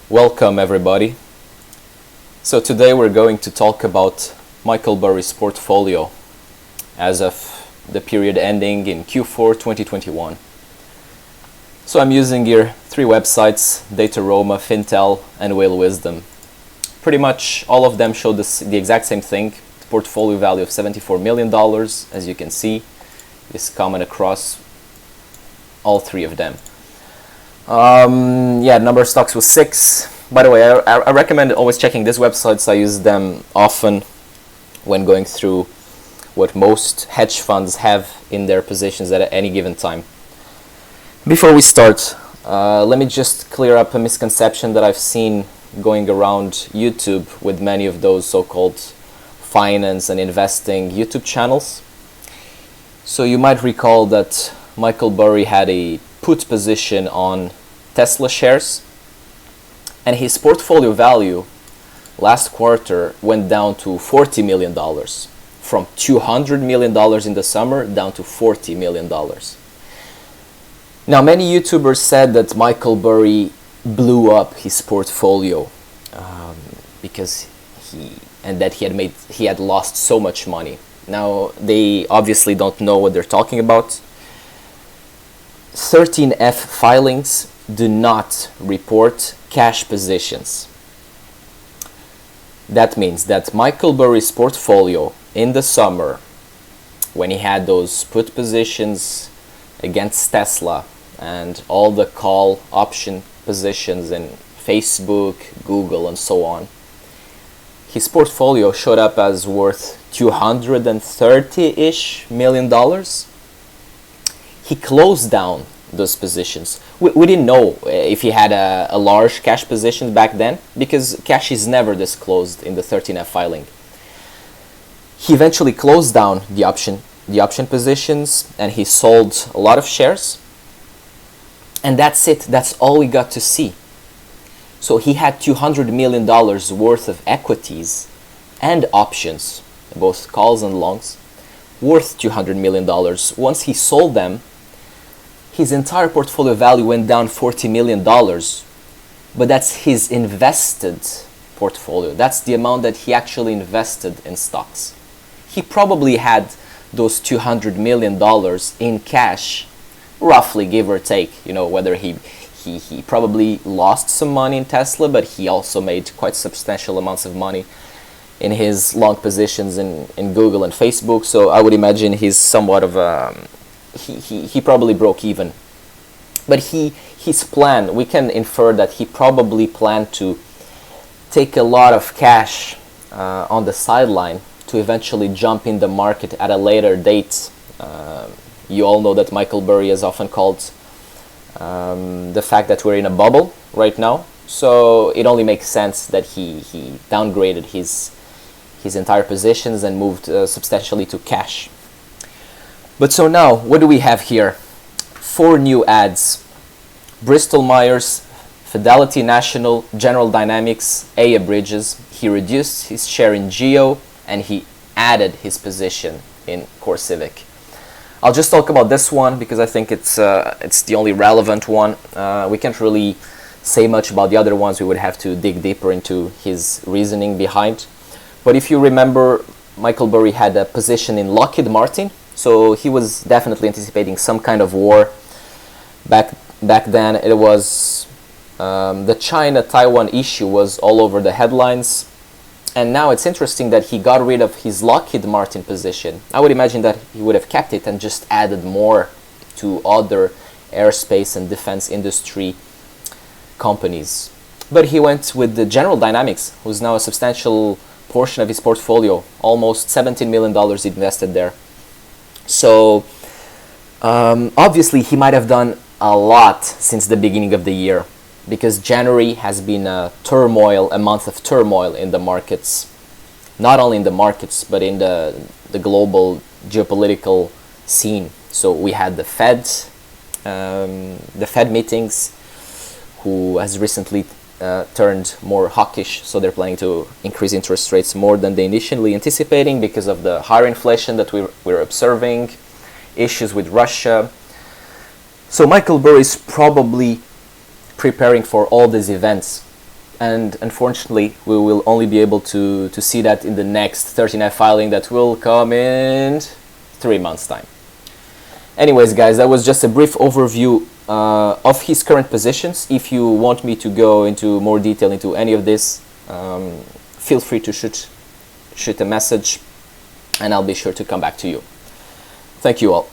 Welcome everybody. So today we're going to talk about Michael Burry's portfolio as of the period ending in Q4 2021. So I'm using here three websites, Dataroma, Fintel, and Whale Wisdom. Pretty much all of them show the exact same thing, the portfolio value of $74 million, as you can see, is common across all three of them. Number of stocks was 6. By the way, I recommend always checking these websites. I use them often when going through what most hedge funds have in their positions at any given time. Before we start, let me just clear up a misconception that I've seen going around YouTube with many of those so-called finance and investing YouTube channels. So you might recall that Michael Burry had a put position on Tesla shares, and his portfolio value last quarter went down to $40 million, from $200 million in the summer down to $40 million. Now, many YouTubers said that Michael Burry blew up his portfolio because he had lost so much money. Now, they obviously don't know what they're talking about. 13F filings do not report cash positions. That means that Michael Burry's portfolio in the summer, when he had those put positions against Tesla and all the call option positions in Facebook, Google, and so on, his portfolio showed up as worth $230-ish million. He closed down those positions. We didn't know if he had a large cash position back then, because cash is never disclosed in the 13F filing. He eventually closed down the option positions, and he sold a lot of shares. And that's it. That's all we got to see. So he had $200 million worth of equities and options, both calls and longs, worth $200 million. Once he sold them, his entire portfolio value went down $40 million, but that's his invested portfolio. That's the amount that he actually invested in stocks. He probably had those $200 million in cash, roughly, give or take, whether he probably lost some money in Tesla, but he also made quite substantial amounts of money in his long positions in Google and Facebook. So I would imagine he's somewhat of a... He probably broke even. But his plan, we can infer that he probably planned to take a lot of cash on the sideline to eventually jump in the market at a later date. You all know that Michael Burry is often called the fact that we're in a bubble right now. So it only makes sense that he downgraded his entire positions and moved substantially to cash. But so now, what do we have here? 4 new ads. Bristol Myers, Fidelity National, General Dynamics, Aya Bridges. He reduced his share in Geo, and he added his position in CoreCivic. I'll just talk about this one because I think it's the only relevant one. We can't really say much about the other ones. We would have to dig deeper into his reasoning behind. But if you remember, Michael Burry had a position in Lockheed Martin. So he was definitely anticipating some kind of war. Back then, it was the China-Taiwan issue was all over the headlines. And now it's interesting that he got rid of his Lockheed Martin position. I would imagine that he would have kept it and just added more to other aerospace and defense industry companies. But he went with the General Dynamics, who's now a substantial portion of his portfolio, almost $17 million invested there. So obviously he might have done a lot since the beginning of the year, because January has been a month of turmoil in the markets. Not only in the markets, but in the global geopolitical scene. So we had the Fed meetings, who has recently turned more hawkish, so they're planning to increase interest rates more than they initially anticipating because of the higher inflation that we're observing, issues with Russia. So Michael Burry is probably preparing for all these events and unfortunately we will only be able to see that in the next 13F filing that will come in 3 months time. Anyways guys, that was just a brief overview of his current positions. If you want me to go into more detail into any of this, feel free to shoot a message and I'll be sure to come back to you. Thank you all.